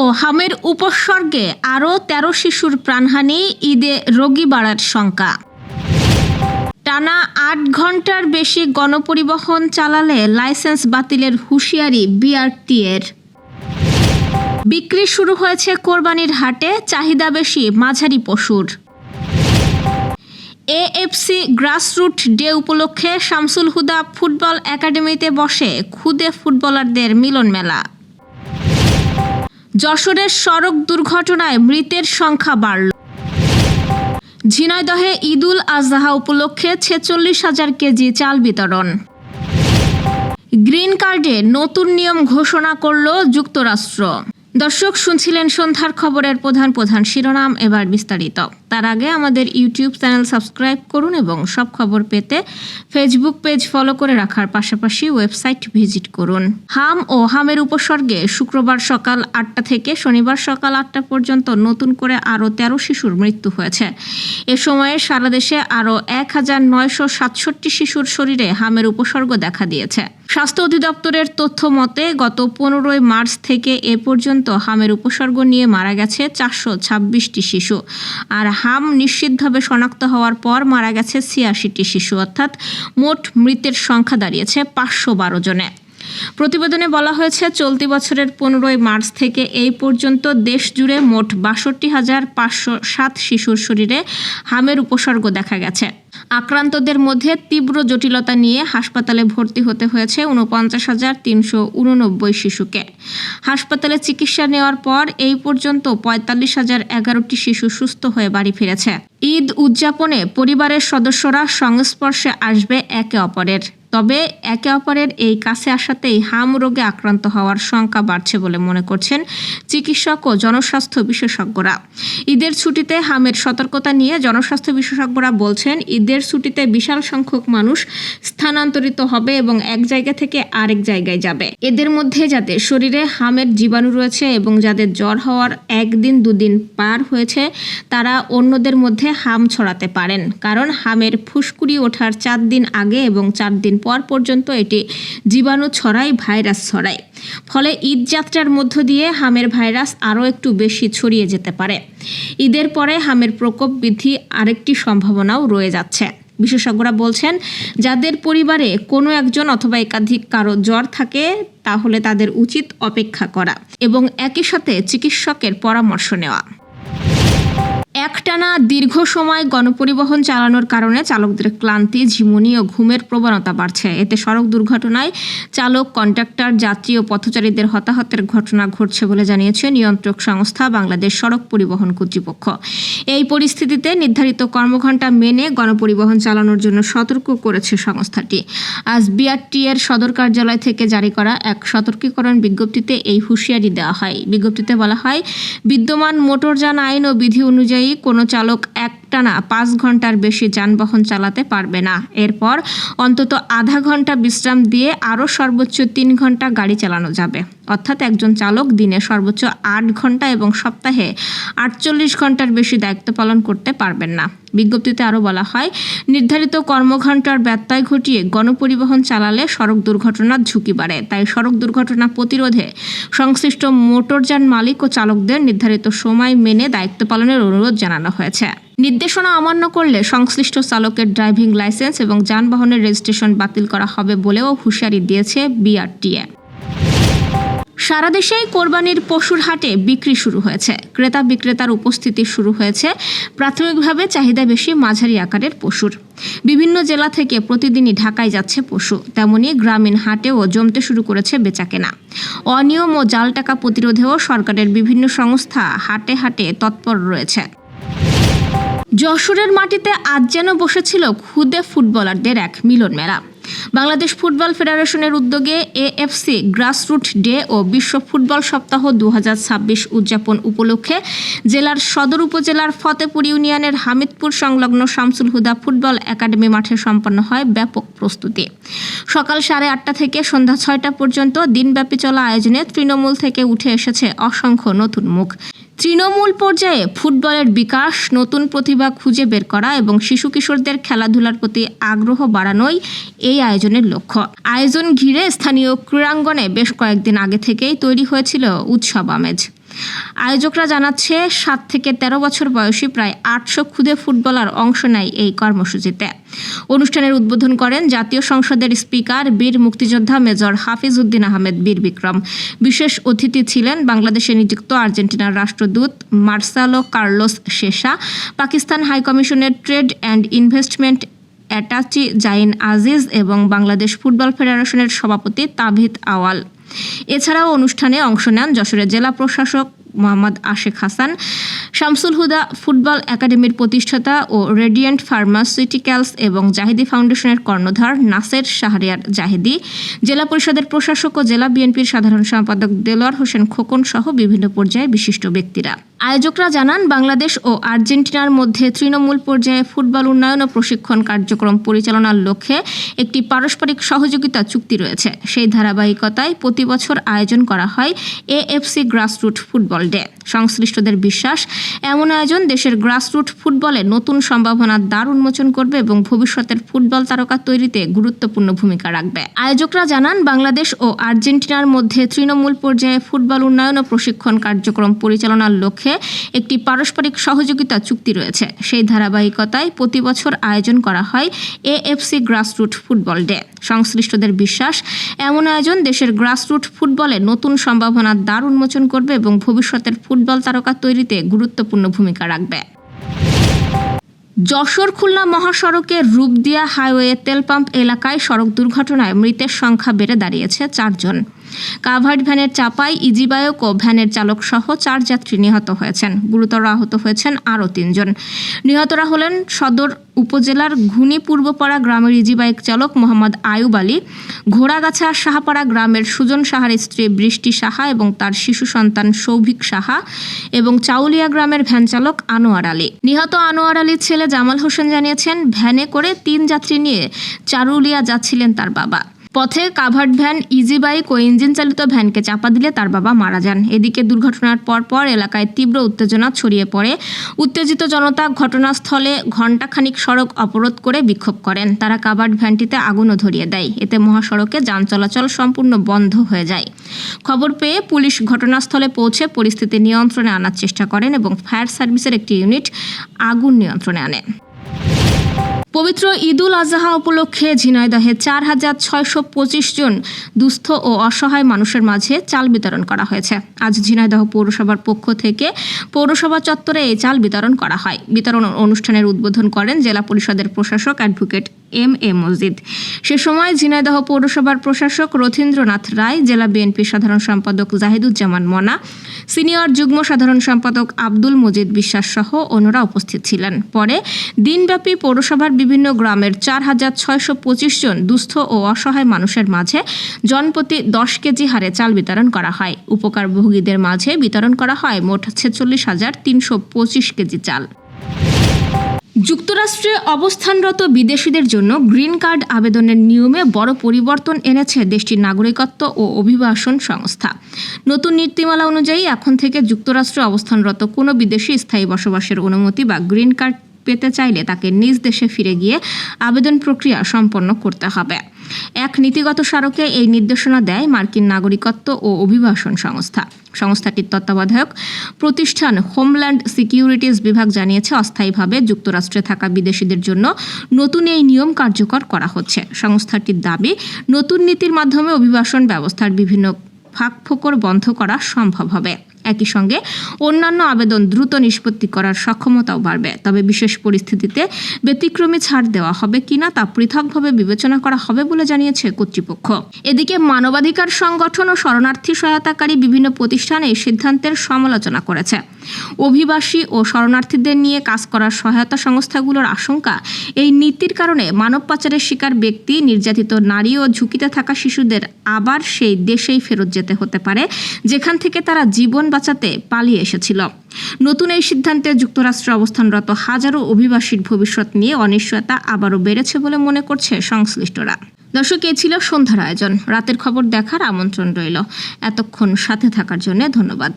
ও হামের উপসর্গে আরও ১৩ শিশুর প্রাণহানি, ঈদে রোগী বাড়ার শঙ্কা। টানা ৮ ঘন্টার বেশি গণপরিবহন চালালে লাইসেন্স বাতিলের হুঁশিয়ারি বিআরটিএর। বিক্রি শুরু হয়েছে কোরবানির হাটে, চাহিদা বেশি মাঝারি পশুর। এএফসি গ্রাসরুট ডে উপলক্ষে শামসুল হুদা ফুটবল একাডেমিতে বসে খুদে ফুটবলারদের মিলন মেলা। যশোরের সড়ক দুর্ঘটনায় মৃতের সংখ্যা বাড়ল। ঝিনাইদহে ঈদুল আজহা উপলক্ষে ৪৬,০০০ কেজি চাল বিতরণ। গ্রিন কার্ডে নতুন নিয়ম ঘোষণা করল যুক্তরাষ্ট্র। দর্শক, শুনছিলেন সন্ধ্যার খবরের প্রধান প্রধান শিরোনাম, এবার বিস্তারিত। তার আগে আমাদের ইউটিউব চ্যানেল সাবস্ক্রাইব করুন এবং সব খবর পেতে ফেসবুক পেজ ফলো করে রাখার পাশাপাশি ওয়েবসাইট ভিজিট করুন। হাম ও হামের উপসর্গে শুক্রবার সকাল ৮টা থেকে শনিবার সকাল ৮টা পর্যন্ত নতুন করে আরও ১৩ শিশুর মৃত্যু হয়েছে। এ সময়ে সারা দেশে আরও ১,৯৬৭ শিশুর শরীরে হামের উপসর্গ দেখা দিয়েছে। স্বাস্থ্য অধিদপ্তরের তথ্য মতে গত ১৫ মার্চ থেকে এ পর্যন্ত হামের উপসর্গ নিয়ে মারা গেছে ৪২৬টি শিশু, আর হাম নিশ্চিতভাবে শনাক্ত হওয়ার পর মারা গেছে ৮৬টি শিশু, অর্থাৎ মোট মৃতের সংখ্যা দাঁড়িয়েছে ৫১২ জনে। প্রতিবেদনে বলা হয়েছে, চলতি বছরের ১৫ মার্চ থেকে এই পর্যন্ত দেশ জুড়ে মোট ৬২,৫০৭ শিশুর শরীরে হামের উপসর্গ দেখা গেছে। আক্রান্তদের মধ্যে তীব্র জটিলতা নিয়ে হাসপাতালে ভর্তি হতে হয়েছে ৪৯,৩৮৯ শিশুকে। হাসপাতালে চিকিৎসা নেওয়ার পর এই পর্যন্ত ৪৫,০১১টি শিশু সুস্থ হয়ে বাড়ি ফিরেছে। ঈদ উদযাপনে পরিবারের সদস্যরা সংস্পর্শে আসবে একে অপরের, তবে একে অপরের এই কাছে আসাতেই হাম রোগে আক্রান্ত হওয়ার শঙ্কা বাড়ছে বলে মনে করছেন চিকিৎসক ও জনস্বাস্থ্য বিশেষজ্ঞরা। ঈদের ছুটিতে হামের সতর্কতা নিয়ে জনস্বাস্থ্য বিশেষজ্ঞরা বলছেন, ঈদের ছুটিতে বিশাল সংখ্যক মানুষ স্থানান্তরিত হবে এবং এক জায়গা থেকে আরেক জায়গায় যাবে। এদের মধ্যে যাদের শরীরে হামের জীবাণু রয়েছে এবং যাদের জ্বর হওয়ার ১-২ দিন পার হয়েছে, তারা অন্যদের মধ্যে হাম ছড়াতে পারেন, কারণ হামের ফুসকুড়ি ওঠার ৪ দিন আগে এবং ৪ দিন পর পর্যন্ত এটি জীবাণু ছড়ায়, ভাইরাস ছড়ায়। ফলে ঈদ যাত্রার মধ্য দিয়ে হামের ভাইরাস আরও একটু বেশি ছড়িয়ে যেতে পারে। ঈদের পরে হামের প্রকোপ বৃদ্ধি আরেকটি সম্ভাবনাও রয়ে যাচ্ছে। বিশেষজ্ঞরা বলছেন, যাদের পরিবারে কোনো একজন অথবা একাধিক কারো জ্বর থাকে তাহলে তাদের উচিত অপেক্ষা করা এবং একই সাথে চিকিৎসকের পরামর্শ নেওয়া। একটানা দীর্ঘ সময় গণপরিবহন চালানোর কারণে চালকদের ক্লান্তি, ঝিমুনি ও ঘুমের প্রবণতা বাড়ছে। এতে সড়ক দুর্ঘটনায় চালক, কন্ডাক্টর, যাত্রী ও পথচারীদের হতাহতের ঘটনা ঘটছে বলে জানিয়েছে নিয়ন্ত্রক সংস্থা বাংলাদেশ সড়ক পরিবহন কর্তৃপক্ষ। এই পরিস্থিতিতে নির্ধারিত কর্মঘণ্টা মেনে গণপরিবহন চালানোর জন্য সতর্ক করেছে সংস্থাটি। আজ বিআরটিএর সদর কার্যালয় থেকে জারি করা এক সতর্কীকরণ বিজ্ঞপ্তিতে এই হুঁশিয়ারি দেওয়া হয়। বিজ্ঞপ্তিতে বলা হয়, বিদ্যমান মোটরযান আইন ও বিধি অনুযায়ী কোনো চালক একটানা ৫ ঘন্টার বেশি যানবাহন চালাতে পারবে না। এরপর অন্তত আধা ঘন্টা বিশ্রাম দিয়ে আরও সর্বোচ্চ ৩ ঘন্টা গাড়ি চালানো যাবে। অর্থাৎ একজন চালক দিনে সর্বোচ্চ ৮ ঘন্টা এবং সপ্তাহে ৪৮ ঘন্টার বেশি দায়িত্ব পালন করতে পারবেন না। বিজ্ঞপ্তিতে আরও বলা হয়, নির্ধারিত কর্মঘণ্টার ব্যত্যয় ঘটিয়ে গণপরিবহন চালালে সড়ক দুর্ঘটনার ঝুঁকি বাড়ে। তাই সড়ক দুর্ঘটনা প্রতিরোধে সংশ্লিষ্ট মোটরযান মালিক ও চালকদের নির্ধারিত সময় মেনে দায়িত্ব পালনের অনুরোধ জানানো হয়েছে। নির্দেশনা অমান্য করলে সংশ্লিষ্ট চালকের ড্রাইভিং লাইসেন্স এবং যানবাহনের রেজিস্ট্রেশন বাতিল করা হবে বলেও হুঁশিয়ারি দিয়েছে বিআরটিএ। সারা দেশেই কোরবানির পশুর হাটে বিক্রি শুরু হয়েছে। ক্রেতা বিক্রেতার উপস্থিতি শুরু হয়েছে। প্রাথমিকভাবে চাহিদা বেশি মাঝারি আকারের পশুর। বিভিন্ন জেলা থেকে প্রতিদিনই ঢাকায় যাচ্ছে পশু, তেমনি গ্রামীণ হাটেও জমতে শুরু করেছে বেচাকেনা। অনিয়ম ও জাল টাকা প্রতিরোধেও সরকারের বিভিন্ন সংস্থা হাটে হাটে তৎপর রয়েছে। যশোরের মাটিতে আজ যেন বসেছিল খুদে ফুটবলারদের এক মিলন মেলা। বাংলাদেশ ফুটবল ফেডারেশনের উদ্যোগে এএফসি গ্রাসরুট ডে ও বিশ্ব ফুটবল সপ্তাহ ২০২৬ উদযাপন উপলক্ষে জেলার সদর উপজেলার ফতেপুর ইউনিয়নের হামিদপুর সংলগ্ন শামসুল হুদা ফুটবল একাডেমি মাঠে সম্পন্ন হয় ব্যাপক প্রস্তুতি। সকাল 8:30 থেকে সন্ধ্যা 6টা পর্যন্ত দিনব্যাপী চলা আয়োজনে তৃণমূল থেকে উঠে এসেছে অসংখ্য নতুন মুখ। তৃণমূল পর্যায়ে ফুটবলের বিকাশ, নতুন প্রতিভা খুঁজে বের করা এবং শিশু কিশোরদের খেলাধুলার প্রতি আগ্রহ বাড়ানোই এই আয়োজনের লক্ষ্য। আয়োজন ঘিরে স্থানীয় ক্রীড়াঙ্গনে বেশ কয়েকদিন আগে থেকেই তৈরি হয়েছিল উৎসব আমেজ। আয়োজকরা জানাচ্ছে 7 থেকে 13 বছর বয়সী প্রায় 800 ক্ষুদে ফুটবলার অংশ নেয় এই কর্মসূচিতে। অনুষ্ঠানের উদ্বোধন করেন জাতীয় সংসদের স্পিকার বীর মুক্তিযোদ্ধা মেজর হাফিজ উদ্দিন আহমেদ বীর বিক্রম। বিশেষ অতিথি ছিলেন বাংলাদেশে নিযুক্ত আর্জেন্টিনার রাষ্ট্রদূত মার্সেলো কার্লোস শেসা, পাকিস্তান হাইকমিশনের trade and investment attache Zain Aziz এবং বাংলাদেশ ফুটবল ফেডারেশনের সভাপতি তাবিথ আওয়াল। এছাড়াও অনুষ্ঠানে অংশ নেন যশোরের জেলা প্রশাসক মোহাম্মদ আশেক হাসান, শামসুল হুদা ফুটবল একাডেমির প্রতিষ্ঠাতা ও রেডিয়েন্ট ফার্মাসিউটিক্যালস এবং জাহিদি ফাউন্ডেশনের কর্ণধার নাসের শাহরিয়ার জাহিদি, জেলা পরিষদের প্রশাসক ও জেলা বিএনপির সাধারণ সম্পাদক দেলোয়ার হোসেন খোকন সহ বিভিন্ন পর্যায়ে বিশিষ্ট ব্যক্তিরা। আয়োজকরা জানান, বাংলাদেশ ও আর্জেন্টিনার মধ্যে তৃণমূল পর্যায়ে ফুটবল উন্নয়ন ও প্রশিক্ষণ কার্যক্রম পরিচালনার লক্ষ্যে একটি পারস্পরিক সহযোগিতা চুক্তি রয়েছে। সেই ধারাবাহিকতায় প্রতি বছর আয়োজন করা হয় এএফসি গ্রাসরুট ফুটবল ডে। সংশ্লিষ্টদের বিশ্বাস, এমন আয়োজন দেশের গ্রাসরুট ফুটবলে নতুন সম্ভাবনার দ্বার উন্মোচন করবে এবং ভবিষ্যতের ফুটবল তারকা তৈরিতে গুরুত্বপূর্ণ ভূমিকা রাখবে। আয়োজকরা জানান, বাংলাদেশ ও আর্জেন্টিনার মধ্যে তৃণমূল পর্যায়ে ফুটবল উন্নয়ন ও প্রশিক্ষণ কার্যক্রম পরিচালনার লক্ষ্যে একটি পারস্পরিক সহযোগিতা চুক্তি রয়েছে। সেই ধারাবাহিকতায় প্রতি বছর আয়োজন করা হয় এএফসি গ্রাসরুট ফুটবল ডে। সংশ্লিষ্টদের বিশ্বাস, এমন আয়োজন দেশের গ্রাসরুট ফুটবলে নতুন সম্ভাবনার দ্বার উন্মোচন করবে এবং ভবিষ্যতের ফুটবল তারকা তৈরিতে গুরুত্বপূর্ণ ভূমিকা রাখবে। যশোর খুলনা মহাসড়কের রূপদিয়া হাইওয়ে তেলপাম্প এলাকায় সড়ক দুর্ঘটনায় মৃতের সংখ্যা বেড়ে দাঁড়িয়েছে 4 জন। কাভার্ড ভ্যানের চাপায় ইজিবাইক ও ভ্যানের চালক সহ 4 যাত্রী নিহত হয়েছেন। গুরুতর আহত হয়েছেন আরও 3 জন। নিহতরা হলেন সদর উপজেলার ঘুনি পূর্বপাড়া গ্রামের ইজিবাইক চালক মোহাম্মদ আয়ুব আলী, ঘোড়াগাছা সাহাপাড়া গ্রামের সুজন সাহার স্ত্রী বৃষ্টি সাহা এবং তার শিশু সন্তান সৌভিক সাহা এবং চাউলিয়া গ্রামের ভ্যান চালক আনোয়ার আলী। নিহত আনোয়ার আলীর ছেলে জামাল হোসেন জানিয়েছেন, ভ্যানে করে 3 যাত্রী নিয়ে চারুলিয়া যাচ্ছিলেন তার বাবা। পথে কাভার্ড ভ্যান, ইজিবাইক ও ইঞ্জিন চালিত ভ্যানকে চাপা দিলে তার বাবা মারা যান। এদিকে দুর্ঘটনার পরপর এলাকায় তীব্র উত্তেজনা ছড়িয়ে পড়ে। উত্তেজিত জনতা ঘটনাস্থলে ঘণ্টাখানিক সড়ক অবরোধ করে বিক্ষোভ করেন। তারা কাভার্ড ভ্যানটিতে আগুনও ধরিয়ে দেয়। এতে মহাসড়কে যান চলাচল সম্পূর্ণ বন্ধ হয়ে যায়। খবর পেয়ে পুলিশ ঘটনাস্থলে পৌঁছে পরিস্থিতি নিয়ন্ত্রণে আনার চেষ্টা করেন এবং ফায়ার সার্ভিসের একটি ইউনিট আগুন নিয়ন্ত্রণে আনে। পবিত্র ঈদুল আজহা উপলক্ষে ঝিনাইদহে 4625 জন দুস্থ ও অসহায় মানুষের মাঝে চাল বিতরণ করা হয়েছে। আজ ঝিনাইদহ পৌরসভার পক্ষ থেকে পৌরসভা চত্বরে এই চাল বিতরণ করা হয়। বিতরণ অনুষ্ঠানের উদ্বোধন করেন জেলা পরিষদের প্রশাসক অ্যাডভোকেট এম.এ. মসজিদ। সে সময় ঝিনাইদহ পৌরসভার প্রশাসক রথীন্দ্রনাথ রায়, জেলা বিএনপির সাধারণ সম্পাদক জাহিদুজ্জামান মনা, সিনিয়র যুগ্ম সাধারণ সম্পাদক আব্দুল মজিদ বিশ্বাস সহ অন্যরা উপস্থিত ছিলেন। পরে দিনব্যাপী পৌরসভার বিভিন্ন গ্রামের 4625 জন দুস্থ ও অসহায় মানুষের মাঝে জনপ্রতি 10 কেজি হারে চাল বিতরণ করা হয়। উপকারভোগীদের মাঝে বিতরণ করা হয় মোট 46,325 কেজি চাল। যুক্তরাষ্ট্রে অবস্থানরত বিদেশিদের জন্য গ্রিন কার্ড আবেদনের নিয়মে বড় পরিবর্তন এনেছে দেশটির নাগরিকত্ব ও অভিবাসন সংস্থা। নতুন নীতিমালা অনুযায়ী এখন থেকে যুক্তরাষ্ট্রে অবস্থানরত কোনো বিদেশি স্থায়ী বসবাসের অনুমতি বা গ্রিন কার্ড পেতে চাইলে তাকে নিজ দেশে ফিরে গিয়ে আবেদন প্রক্রিয়া সম্পন্ন করতে হবে। এক নীতিগত স্মারকে এই নির্দেশনা দেয় মার্কিন নাগরিকত্ব ও অভিবাসন সংস্থা। সংস্থাটির তত্ত্বাবধায়ক প্রতিষ্ঠান হোমল্যান্ড সিকিউরিটিজ বিভাগ জানিয়েছে, অস্থায়ীভাবে যুক্তরাষ্ট্রে থাকা বিদেশিদের জন্য নতুন এই নিয়ম কার্যকর করা হচ্ছে। সংস্থাটির দাবি, নতুন নীতির মাধ্যমে অভিবাসন ব্যবস্থার বিভিন্ন ফাঁকফোকর বন্ধ করা সম্ভব হবে। একই সঙ্গে অন্যান্য আবেদন দ্রুত নিষ্পত্তি করার সক্ষমতাও বাড়বে। তবে বিশেষ পরিস্থিতিতে ব্যতিক্রমী ছাড় দেওয়া হবে কিনা তা পৃথকভাবে বিবেচনা করা হবে বলে জানিয়েছে কর্তৃপক্ষ। এদিকে মানবাধিকার সংগঠন ও শরণার্থী সহায়তাকারী বিভিন্ন প্রতিষ্ঠান এই সিদ্ধান্তের সমালোচনা করেছে। অভিবাসী ও শরণার্থীদের নিয়ে কাজ করার সহায়তা সংস্থাগুলোর আশঙ্কা, এই নীতির কারণে মানব পাচারের শিকার ব্যক্তি, নির্যাতিত নারী ও ঝুঁকিতে থাকা শিশুদের আবার সেই দেশেই ফেরত যেতে হতে পারে যেখান থেকে তারা জীবন বাঁচাতে পালিয়ে এসেছিল। নতুন এই সিদ্ধান্তে যুক্তরাষ্ট্রে অবস্থানরত হাজারো অভিবাসীর ভবিষ্যৎ নিয়ে অনিশ্চয়তা আবারও বেড়েছে বলে মনে করছে সংশ্লিষ্টরা। দর্শক, এই ছিল সন্ধ্যার আয়োজন। রাতের খবর দেখার আমন্ত্রণ রইল। এতক্ষণ সাথে থাকার জন্য ধন্যবাদ।